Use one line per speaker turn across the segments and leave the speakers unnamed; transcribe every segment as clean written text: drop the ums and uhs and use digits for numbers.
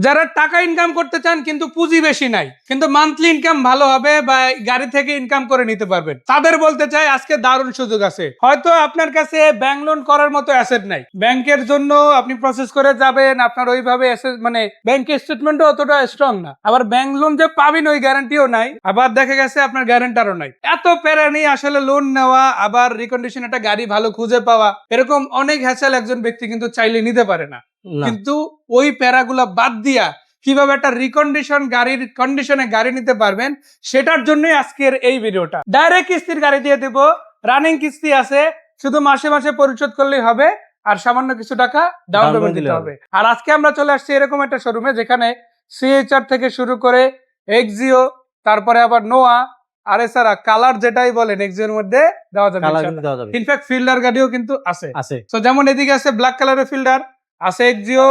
যারা টাকা ইনকাম করতে চান কিন্তু পুঁজি বেশি নাই, কিন্তু মান্থলি ইনকাম ভালো হবে বা গাড়ি থেকে ইনকাম করে নিতে পারবেন, তাদের বলতে চাই আজকে দারুণ সুযোগ আছে। হয়তো আপনার কাছে ব্যাংক লোন করার মতো অ্যাসেট নাই, ব্যাংকের জন্য আপনি প্রসেস করে যাবেন, আপনার ওইভাবে মানে ব্যাংকের স্টেটমেন্টও অতটা স্ট্রং না, আবার ব্যাংক লোন যে পাবেন ওই গ্যারান্টিও নাই, আবার দেখা গেছে আপনার গ্যারান্টারও নাই। এত প্যারা নিয়ে আসলে লোন নেওয়া, আবার রিকন্ডিশন একটা গাড়ি ভালো খুঁজে পাওয়া, এরকম অনেক হ্যাসেল একজন ব্যক্তি কিন্তু চাইলে নিতে পারে না। কিন্তু ওই প্যারাগুলা বাদ দিয়া কিভাবে একটা রিকন্ডিশন গাড়ির কন্ডিশনে গাড়ি নিতে পারবেন, সেটার জন্যই আজকের এই ভিডিওটা। ডাইরেক্ট কিস্তির গাড়ি দিয়ে দেব, রানিং কিস্তি আছে, শুধু মাসে মাসে পরিশোধ করলেই হবে, আর সামান্য কিছু টাকা ডাউন পেমেন্ট দিতে হবে। আর আজকে আমরা চলে আসছি এরকম একটা শোরুমে যেখানে সিএইচআর থেকে শুরু করে এক্সিও, তারপরে আবার নোয়া, আর এছাড়া কালার যেটাই বলেন এক্সিওর মধ্যে দেওয়া যাবে। ইনফ্যাক্ট ফিল্ডার গাড়িও কিন্তু আছে। তো যেমন এদিকে আছে ব্ল্যাক কালারের ফিল্ডার, আছে এক্সিও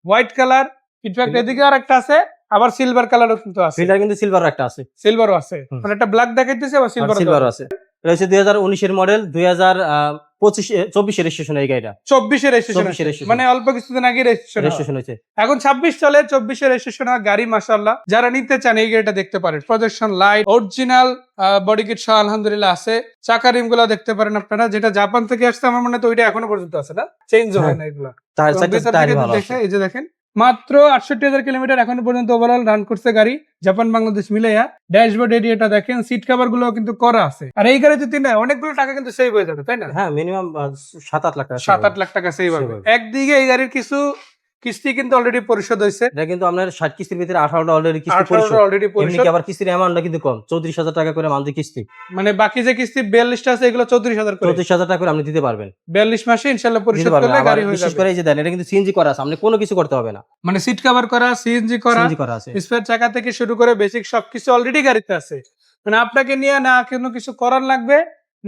হোয়াইট কালার, ইনফ্যাক্ট এদিকে আর একটা আছে, আবার সিলভার কালারও কিন্তু আছে। ফিল্ডার কিন্তু সিলভার একটা আছে, সিলভারও আছে, মানে একটা ব্ল্যাক দেখাইতেছে আবার সিলভারও আছে। এটা হচ্ছে 2019 এর মডেল, 2024 এর রেজিস্ট্রেশন। এই গাড়িটা 24 এর রেজিস্ট্রেশন, মানে অল্প কিছুদিন আগে রেজিস্ট্রেশন হয়েছে। এখন 26 চলে, 24 এর রেজিস্ট্রেশন গাড়ি। মাশাআল্লাহ, যারা নিতে চান এই গাড়িটা দেখতে পারেন। Projection light, original body kit সহ আলহামদুলিল্লাহ আছে। চাকা রিম গুলো দেখতে পারেন আপনারা, যেটা জাপান থেকে আসছে আমার মনে হয়, তো ওইটা এখনো পর্যন্ত আছে না, চেঞ্জ হয় না এগুলো। এই যে দেখেন, মাত্র 68,000 কিলোমিটার এখনো পর্যন্ত ওভারঅল রান করছে গাড়ি, জাপান বাংলাদেশ মিলাইয়া। ড্যাশবোর্ড এরিয়াটা দেখেন, সিট কভার গুলো কিন্তু করা আছে। আর এই গাড়িতে অনেকগুলো টাকা কিন্তু সেভ হয়ে যাবে, তাই না? হ্যাঁ, মিনিমাম 7-8 লাখ টাকা, 7-8 লাখ টাকা সেভ হবে। একদিকে এই গাড়ির কিছু কিস্তি কিন্তু অলরেডি পরিশোধ হয়েছে। এটা কিন্তু আপনার 60 কিস্তির ভিতরে 18টা অলরেডি কিস্তি পরিশোধ। এমনি আবার কিস্তির অ্যামাউন্টটা কিন্তু কম, 34,000 টাকা করে মান্থলি কিস্তি। মানে বাকি যে কিস্তি 42টা আছে এগুলো 34,000 করে, 34,000 টাকা করে আপনি দিতে পারবেন 42 মাসে ইনশাআল্লাহ পরিশোধ করলে গাড়ি হয়ে যাবে। বিশেষ করে এই যে দেন, এটা কিন্তু সিএনজি করা আছে, আপনি কোনো কিছু করতে হবে না, মানে সিট কভার করা, সিএনজি করা আছে, স্পেয়ার চাকা থেকে শুরু করে বেসিক সবকিছু অলরেডি গাড়িতে আছে। মানে আপনাকে নিয়ে না কোনো কিছু করার লাগবে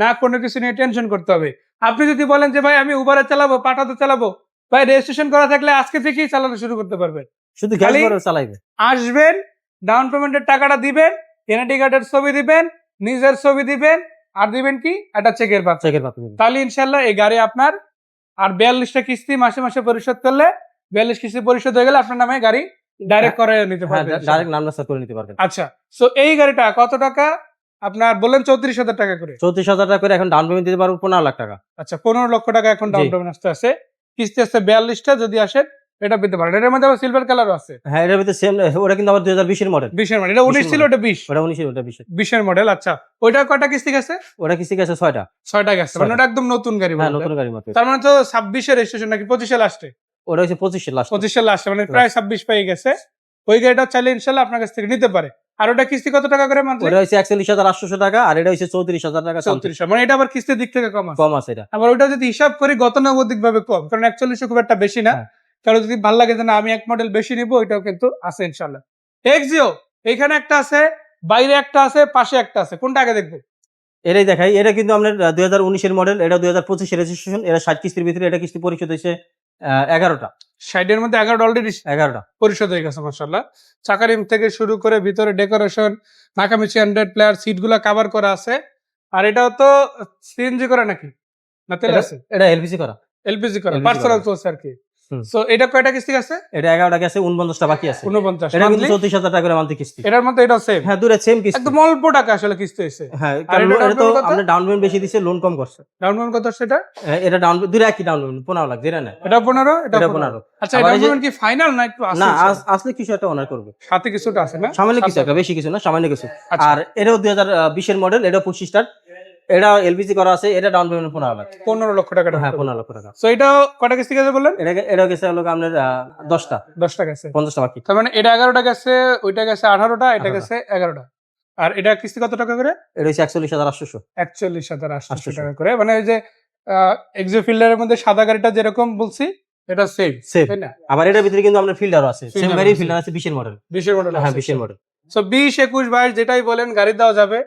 না, কোনো কিছু নিয়ে টেনশন করতে হবে। আপনি যদি বলেন যে ভাই আমি উবারে চালাবো, পাঠাতে চালাবো, ভাই রেজিস্ট্রেশন করা থাকলে আজকে থেকেই চালানো শুরু করতে পারবেন। শুধু গাড়ি চালাইবেন, আসবেন, ডাউন পেমেন্টের টাকাটা দিবেন, এনআইডি কার্ডের ছবি দিবেন, নিজের ছবি দিবেন, আর দিবেন কি একটা চেকের পাতা, তাহলে ইনশাল্লাহ এই গাড়ি আপনার। আর 42টা কিস্তি মাসে মাসে পরিশোধ করলে, 42 কিস্তি পরিশোধ হয়ে গেলে আপনার নামে গাড়ি ডাইরেক্ট করে নিতে পারবেন, ডাইরেক্ট নাম ট্রান্সফার করে নিতে পারবেন। আচ্ছা, সো এই গাড়িটা কত টাকা আপনার বললেন? 34,000 টাকা করে। 34,000 টাকা করে এখন ডাউন পেমেন্ট দিতে পারবো 15 লাখ টাকা। আচ্ছা, 15 লক্ষ টাকা এখন ডাউন পেমেন্ট আসতে আছে। কিস্তি আছে 42টা, যদি আসেন এটা পেতে পারেন। এর মধ্যে আবার সিলভার কালারও আছে। হ্যাঁ, এর ভিতরে সেম, ওটা কিন্তু আবার 2020 এর মডেল। 20 এর মডেল, এটা 19 ছিল, এটা 20, ওটা 19 ছিল, ওটা 20 এর মডেল। আচ্ছা, ওইটা কয়টা কিস্তি গেছে? ওটা কিস্তি গেছে 6টা গেছে, মানে ওটা একদম নতুন গাড়ি। হ্যাঁ, নতুন গাড়ি মতো। তার মানে তো 26 এর রেজিস্ট্রেশন নাকি 25 এর লাস্টে? ওটা হচ্ছে 25 এর লাস্ট, 25 এর লাস্টে, মানে প্রায় 26 পেয়ে গেছে। ওই গাড়িটা চাইলে ইনশাআল্লাহ আপনার কাছ থেকে নিতে পারে। আর ওটা কিস্তি কত টাকা করে মান্থলি? ওটা হচ্ছে 41,800 টাকা, আর এটা হচ্ছে 34,000 টাকা। 34, মানে এটা আবার কিস্তির দিক থেকে কম আছে এটা। আবার ওটা যদি হিসাব করি গতানুগতিক ভাবে কম, কারণ 41 খুব একটা বেশি না। কারণ যদি ভালো লাগে যে না আমি এক মডেল বেশি নিব, ওইটাও কিন্তু আছে ইনশাআল্লাহ। এক্সিও এখানে একটা আছে, বাইরে একটা আছে, পাশে একটা আছে, কোনটা আগে দেখবো? এটাই দেখাই। এটা কিন্তু আপনার 2019 এর মডেল, এটা 2025 এর রেজিস্ট্রেশন। এটা 60 কিস্তির ভিতরে, এটা কিস্তি পরিশোধ হয়েছে 11টা। 60 এর মধ্যে 11টা অলরেডি 11টা পরিশোধ হয়ে গেছে মাশাআল্লাহ। চাকা রিম থেকে শুরু করে ভিতরে ডেকোরেশন, নাকামিচি 100 প্লেয়ার, সিটগুলো কভার করা আছে। আর এটাও তো সিএনজি করা নাকি না তেল আছে? এটা এলপিজি করা, পার্সোনাল সোর্স আর কি। সো এটা কয়টা কিস্তি আছে? এটা 11টা গেছে, 49টা বাকি আছে। 49, এটা কিন্তু 34,000 টাকা করে মান্থলি কিস্তি। এটার মধ্যে এটাও সেম? হ্যাঁ, দুটো সেম কিস্তি, একদম অল্প টাকা আসলে কিস্তি হইছে। হ্যাঁ, কারণ এটা তো আপনি ডাউন পেমেন্ট বেশি দিছে, লোন কম করছে। ডাউন পেমেন্ট কত সেটা? এটা ডাউন দুটো একই ডাউন পেমেন্ট 15 লাখ দিরা না। এটা 15, এটা 15। আচ্ছা, এটা ডাউন পেমেন্ট কি ফাইনাল না একটু আছে? না, আসলে কিছু একটা অনার করবে, সাথে কিছুটা আছে না, সামান্য কিছু একটা, বেশি কিছু না, সামান্য কিছু। আর এটাও 2020 এর মডেল, এটা 25 স্টার, এটা এলপিজি করা আছে, এটা ডাউন পেমেন্ট 15 লাখ, 15 লক্ষ টাকা। হ্যাঁ, 15 লক্ষ টাকা। সো এটা কয়টা কিস্তি গেছে বললেন? এটা গেছে হলো আপনার 10টা গেছে, 50টা বাকি। তার মানে এটা 11টা গেছে, ওইটা গেছে 18টা, এটা গেছে 11টা। আর এটা কিস্তি কত টাকা করে? এটা হচ্ছে 41,800, 41,800 টাকা করে। মানে ওই যে এক্সিও ফিল্ডারের মধ্যে সাদা গাড়িটা যেরকম বলছি, এটা সেম, তাই না? আবার এটার ভিতরে কিন্তু আপনার ফিল্ডারও আছে, সেম গাড়ি ফিল্ডার আছে, 20 এর মডেল, 20 এর মডেল। হ্যাঁ, 20 এর মডেল। সো 20, 21, 22 যেটাই বলেন গাড়ি দেওয়া যাবে।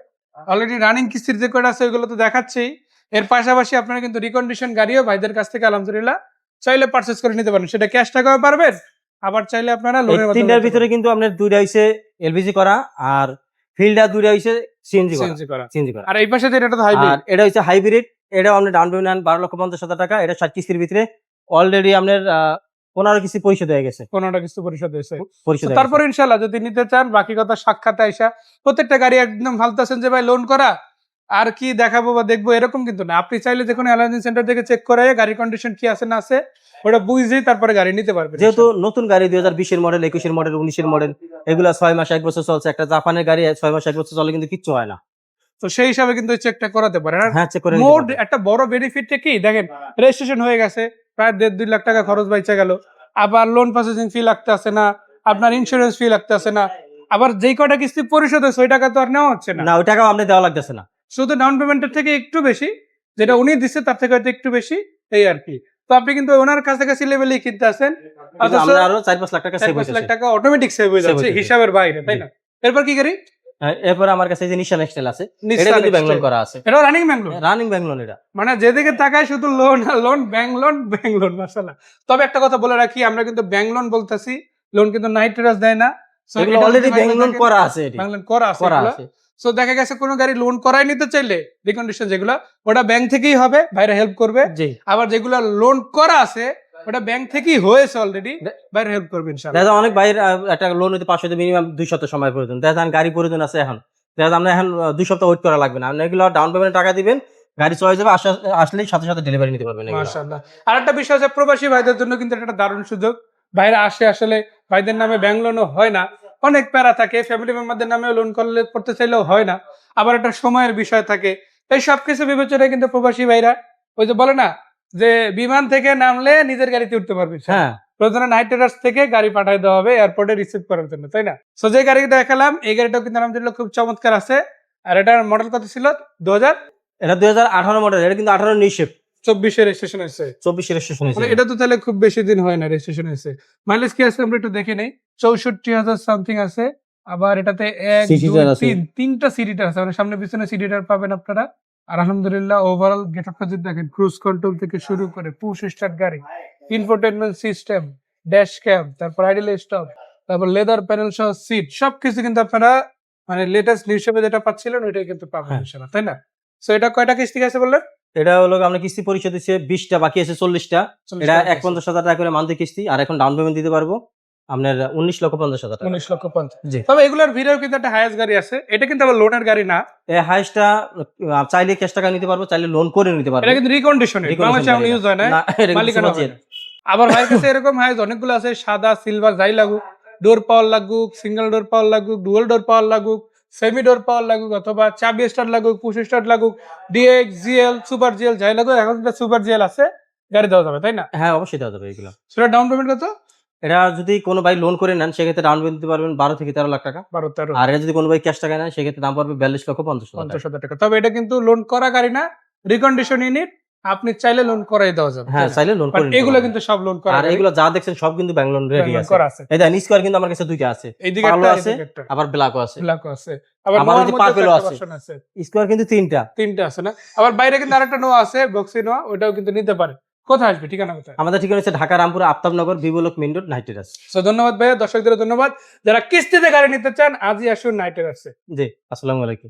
অলরেডি রানিং কিস্তির যে কয়টা আছে ওইগুলো তো দেখাচ্ছেই। এর পাশাপাশি আপনারা কিন্তু রিকন্ডিশন গাড়িও ভাইদের কাছ থেকে আলহামদুলিল্লাহ চাইলে পারচেজ করে নিতে পারেন, সেটা ক্যাশ টাকাও পারবেন, আবার চাইলে আপনারা লোনের মাধ্যমে। তিনটার ভিতরে কিন্তু আপনার দুইটা হইছে এলপিজি করা, আর ফিল্ডার দুইটা হইছে সিএনজি করা। আর এই পাশে যেটা তো হাইব্রিড, আর এটা হইছে হাইব্রিড। এটা আপনি ডাউন পেমেন্ট 12,50,000 টাকা। এটা 60 কিস্তির ভিতরে অলরেডি আপনার
15 কিস্তি পরিশোধ হয়ে গেছে,
15টা কিস্তি পরিশোধ হয়েছে।
পরিশোধ
তো
হয়ে
তারপরে
গেছে।
ইনশাল্লাহ যদি নিতে চান বাকি কথা সাক্ষাতে আইসা, প্রত্যেকটা গাড়ি একদম ভালতাছেন যে ভাই লোন করা আর কি দেখাবো বা দেখবো এরকম কিন্তু না। আপনি চাইলে যে কোনো অ্যালার্জি সেন্টার থেকে চেক করে গাড়ির কন্ডিশন কি আছে না আছে ওটা বুঝেই তারপরে গাড়ি নিতে পারবেন।
যেহেতু নতুন গাড়ি 2020 এর মডেল, 21 এর মডেল, 19 এর মডেল, এগুলা 6 মাস 1 বছর চলছে। একটা জাপানের গাড়ি 6 মাস 1 বছর চলে কিন্তু কিচ্ছু হয় না।
তো সেই হিসাবে কিন্তু চেকটা করাতে পারেন। আর
হ্যাঁ, চেক করে নিতে
মোড
পারবেন।
একটা বড় বেনিফিটটা কি দেখেন, রেজিস্ট্রেশন হয়ে গেছে, প্রায় 1.5-2 লাখ টাকা খরচ বাইচা গেল, আবার লোন প্রসেসিং ফি লাগতে আসে না, আপনার ইন্স্যুরেন্স ফি লাগতে আসে না, আবার যেই কটা কিস্তি পরিশোধ হয়েছে ওই টাকা তো আর নেওয়া হচ্ছে না।
না, ওই টাকাও আপনি দেওয়া লাগতেছে না।
শুধু ডাউন পেমেন্টের থেকে একটু বেশি, যেটা উনি দিচ্ছে তার থেকে হয়তো একটু বেশি, এই আর কি। তো আপনি কিন্তু ওনার কাছাকাছি লেভেলেই কিনতে আসেন,
কিন্তু আমরা আরো 4-5 লাখ টাকা সেভ
4-5 লাখ
হইতেছে।
টাকা অটোমেটিক সেভ হয়ে
Save
যাচ্ছে
হইতেছে।
হিসাবের বাইরে, তাই না? এরপর কি গাড়ি?
এরপর আমার কাছে এই যে নিশান এক্সটেল আছে, এটা
নিসান
কিন্তু ব্যাংক লোন
এক্সটেল।
করা আছে।
এটাও running bank loan.
Running bank loan এটা।
মানে যেদিকে তাকায় শুধু লোন আর loan, bank loan, bank loan, মাশাআল্লাহ। তবে একটা কথা বলে রাখি, আমরা কিন্তু ব্যাংক লোন বলতেছি, লোন কিন্তু নাইট ট্রেডার্স দেয় না। সো
এগুলো অলরেডি ব্যাংক লোন করা আছে এটি।
ব্যাংক লোন করা আছে
করা
এগুলো।
আছে।
সো দেখা গেছে কোনো গাড়ি লোন করাই নিতে চাইলে রিকন্ডিশন যেগুলো ওটা ব্যাংক থেকেই হবে, ভাইরা হেল্প করবে।
জি।
আবার যেগুলো লোন করা আছে ওটা ব্যাংক থেকেই হয়েছে অলরেডি, ভাইরা হেল্প করবে ইনশাআল্লাহ।
দেখা যায় অনেক ভাইয়ের একটা লোন হইতে 5 হইতে মিনিমাম 2 সপ্তাহ সময় প্রয়োজন। দেখা যায় গাড়ি প্রয়োজন আছে এখন। দেখা যায় আমরা এখন 2 সপ্তাহ ওয়েট করা লাগবে না। আপনি এগুলো ডাউন পেমেন্টে টাকা দিবেন, গাড়ি চলে যাবে, আসলেই সাথে সাথে ডেলিভারি নিতে পারবেন এগুলো।
মাশাআল্লাহ। আরেকটা বিষয় আছে, প্রবাসী ভাইদের জন্য কিন্তু এটা একটা দারুণ সুযোগ। ভাইরা আসে, আসলে ভাইদের নামে ব্যাংক লোনও হয় না, অনেক প্যারা থাকে, ফ্যামিলি মেম্বারদের নামেও লোন করতে চাইলেও হয় না, আবার একটা সময়ের বিষয় থাকে। এই সব কিছু বিবেচনায় কিন্তু প্রবাসী ভাইরা ওই যে বলে না যে বিমান থেকে নামলে নিজের গাড়িতে উঠতে পারবে,
হ্যাঁ,
প্রয়োজনে নাইট রাইডার্স থেকে গাড়ি পাঠাই দেওয়া হবে এয়ারপোর্টে রিসিভ করার জন্য, তাই না? সো যে গাড়ি দেখালাম এই গাড়িটাও কিন্তু আলহামদুলিল্লাহ খুব চমৎকার আছে। আর এটার মডেল কত ছিল? 2024
এটা 2018 মডেল। এটা কিন্তু 18 নিশেপ,
রেজিস্ট্রেশন হয়েছে।
24 রেজিস্ট্রেশন হয়েছে।
মানে এটা তো তাহলে খুব বেশি দিন হয় না রেজিস্ট্রেশন হয়েছে। মাইলেজ কি আছে আমরা একটু দেখে নেই। 64,000 সামথিং আছে। আবার এটাতে 1
Seat
2
heater আছে।
3 তিনটা সিট আছে, মানে সামনে পিছনে সিট হিটার পাবেন আপনারা। আর আলহামদুলিল্লাহ ওভারঅল গেটআপটা যদি দেখেন, ক্রুজ কন্ট্রোল থেকে শুরু করে পুশ স্টার্ট গাড়ি, ইনফোটেইনমেন্ট সিস্টেম, ড্যাশ ক্যাম, তারপর আইডল স্টপ, তারপর লেদার প্যানেল সহ সিট, সবকিছু কিন্তু আপনারা মানে লেটেস্ট হিসেবে যেটা পাচ্ছিলেন ওইটাই কিন্তু পাবেন
হ্যাঁ।
ইনশাআল্লাহ, তাই না? সো এটা কয়টা কিস্তি আছে বললেন?
এটা হলো আমরা কিস্তি পরিশোধ হচ্ছে 20টা, বাকি আছে 40টা।
40
এটা
টাকা
1,50,000 টাকা করে মান্থলি কিস্তি, আর এখন ডাউন পেমেন্ট দিতে পারবো আপনার 19,50,000 টাকা।
19,50,000।
জি।
তবে এগুলোর ভিড়েও কিন্তু একটা হাইয়েস্ট গাড়ি আছে, এটা কিন্তু আবার লোনের গাড়ি না,
এই হাইস্টটা চাইলে ক্যাশ টাকা নিতে পারবো, চাইলে লোন করে নিতে পারবো।
এটা কিন্তু রিকন্ডিশনের,
Recondition
বাংলাদেশে এখন
গাড়ি
ইউজ হয় না,
না, এটা কিন্তু
মালিকানা
সুপার
হয় না। আবার ভাইয়ের কাছে এরকম হাইয়েস্ট অনেকগুলো আছে, সাদা, সিলভার, যাই লাগুক, ডোর পাওয়ার লাগুক, সিঙ্গেল ডোর পাওয়ার লাগুক, ডুয়াল ডোর পাওয়ার লাগুক, সেমি ডোর পাওয়ার লাগুক, অথবা চাবি স্টার্ট লাগুক, পুশ স্টার্ট লাগুক, ডিএক্স, জিএল, সুপার জিএল, যাই লাগুক, এখন যেটা সুপার জিএল আছে গাড়ি দেওয়া যাবে, তাই না?
হ্যাঁ, অবশ্যই দেওয়া যাবে এগুলো।
সেটা ডাউন পেমেন্ট কত?
এটা যদি কোনো ভাই লোন করে নেন সেক্ষেত্রে ডাউন পেমেন্ট দিতে পারবেন 12 থেকে 13 লাখ টাকা।
12-13
আর এটা যদি কোনো ভাই ক্যাশ টাকা নেন সেক্ষেত্রে দাম পড়বে 42,50,000 টাকা।
50,000 টাকা। তবে এটা কিন্তু লোন করা গাড়ি না, রিকন্ডিশন ইউনিট, আপনি চাইলে লোন করাই দেওয়া যাবে।
হ্যাঁ, চাইলে লোন করে
বাট
নিতে
এগুলো
পারবেন।
কিন্তু সব লোন করা
আর
গাড়ি,
এগুলো যা দেখছেন সব কিন্তু ব্যাংক লোন রেডি
লোন
আছে।
করা আছে।
এই দেখেন স্কোয়ার কিন্তু আমার কাছে 2টা আছে,
এইদিকে
পার্লো
একটা,
আছে,
এইদিকে একটা,
আবার ব্ল্যাকও আছে।
ব্ল্যাকও আছে। আবার
আমার
নোয়ার
ওই যে
মধ্যে
পার্পেলও
একটা
আছে।
ভার্সন আছে।
স্কোয়ার কিন্তু 3টা।
3টা আছে না? আবার বাইরে কিন্তু আরেকটা নোয়া আছে, বক্সি নোয়া, ওটাও কিন্তু নিতে পারে। কোথায় আসবে, ঠিকানা কোথায়?
আমাদের ঠিকানা হচ্ছে Dhaka Rampur Aftabnagar বিবলক main road night রাস।
সো ধন্যবাদ ভাইয়া, দর্শকদের ধন্যবাদ। যারা কিস্তিতে গাড়ি নিতে চান আজই আসুন নাইটের আছে।
জি, আসসালামু আলাইকুম।